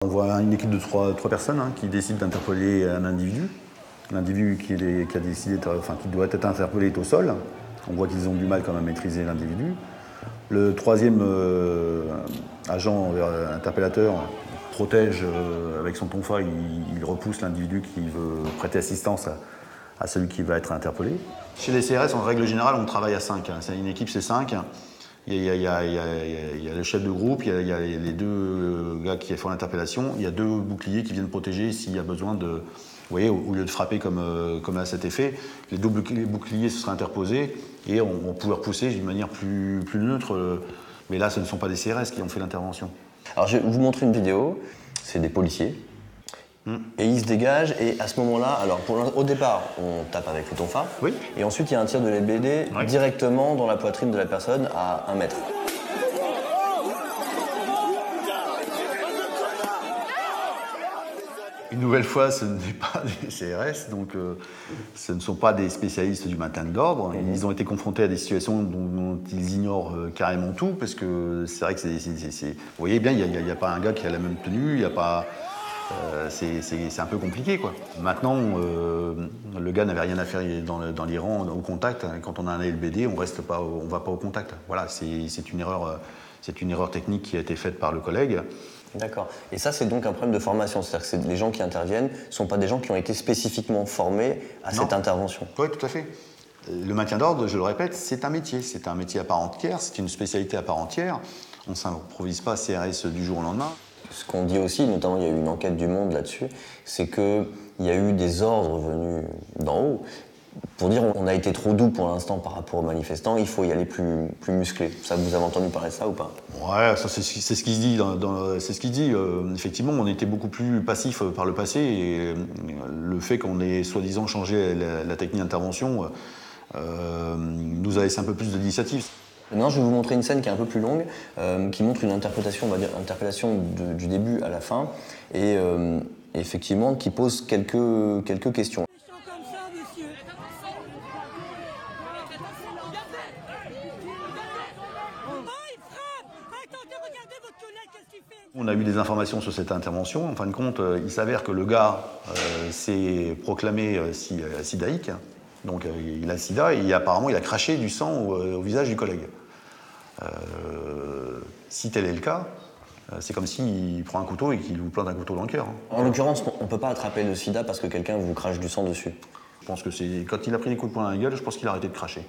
On voit une équipe de trois personnes qui décide d'interpeller un individu. L'individu qui a décidé, qui doit être interpellé est au sol. On voit qu'ils ont du mal quand même à maîtriser l'individu. Le troisième agent interpellateur protège avec son tonfa, il repousse l'individu qui veut prêter assistance à celui qui va être interpellé. Chez les CRS, en règle générale, on travaille à 5. C'est une équipe, c'est 5. Il y a le chef de groupe, il y a les deux gars qui font l'interpellation, il y a deux boucliers qui viennent protéger s'il y a besoin de... Vous voyez, au lieu de frapper comme à cet effet, les deux boucliers se seraient interposés et on pouvait repousser d'une manière plus neutre. Mais là, ce ne sont pas des CRS qui ont fait l'intervention. Alors, je vais vous montrer une vidéo. C'est des policiers. Et ils se dégagent. Et à ce moment-là, alors au départ, on tape avec le tonfa. Oui. Et ensuite, il y a un tir de LBD directement dans la poitrine de la personne à 1 mètre. Une nouvelle fois, ce n'est pas des CRS, donc ce ne sont pas des spécialistes du maintien de l'ordre. Ils ont été confrontés à des situations dont ils ignorent carrément tout, parce que c'est vrai que vous voyez bien, il n'y a pas un gars qui a la même tenue, il n'y a pas... c'est un peu compliqué, quoi. Maintenant, le gars n'avait rien à faire dans les rangs au contact. Quand on a un LBD, on ne va pas au contact. Voilà, c'est une erreur technique qui a été faite par le collègue. D'accord. Et ça, c'est donc un problème de formation. C'est-à-dire que les gens qui interviennent ne sont pas des gens qui ont été spécifiquement formés à cette intervention. Oui, tout à fait. Le maintien d'ordre, je le répète, c'est un métier. C'est un métier à part entière, c'est une spécialité à part entière. On ne s'improvise pas CRS du jour au lendemain. Ce qu'on dit aussi, notamment il y a eu une enquête du Monde là-dessus, c'est qu'il y a eu des ordres venus d'en haut pour dire on a été trop doux pour l'instant par rapport aux manifestants, il faut y aller plus musclé. Ça, vous avez entendu parler de ça ou pas? Ouais, ça c'est ce qui se dit. C'est ce qu'il dit. Effectivement, on était beaucoup plus passif par le passé et le fait qu'on ait soi-disant changé la technique d'intervention nous a laissé un peu plus d'initiative. Maintenant, je vais vous montrer une scène qui est un peu plus longue, qui montre une interprétation, on va dire, du début à la fin, et effectivement, qui pose quelques questions. On a eu des informations sur cette intervention. En fin de compte, il s'avère que le gars s'est proclamé sidaïque. Donc il a le sida et apparemment il a craché du sang au visage du collègue. Si tel est le cas, c'est comme s'il prend un couteau et qu'il vous plante un couteau dans le cœur. En l'occurrence, on ne peut pas attraper le sida parce que quelqu'un vous crache du sang dessus. Je pense que quand il a pris des coups de poing dans la gueule, je pense qu'il a arrêté de cracher.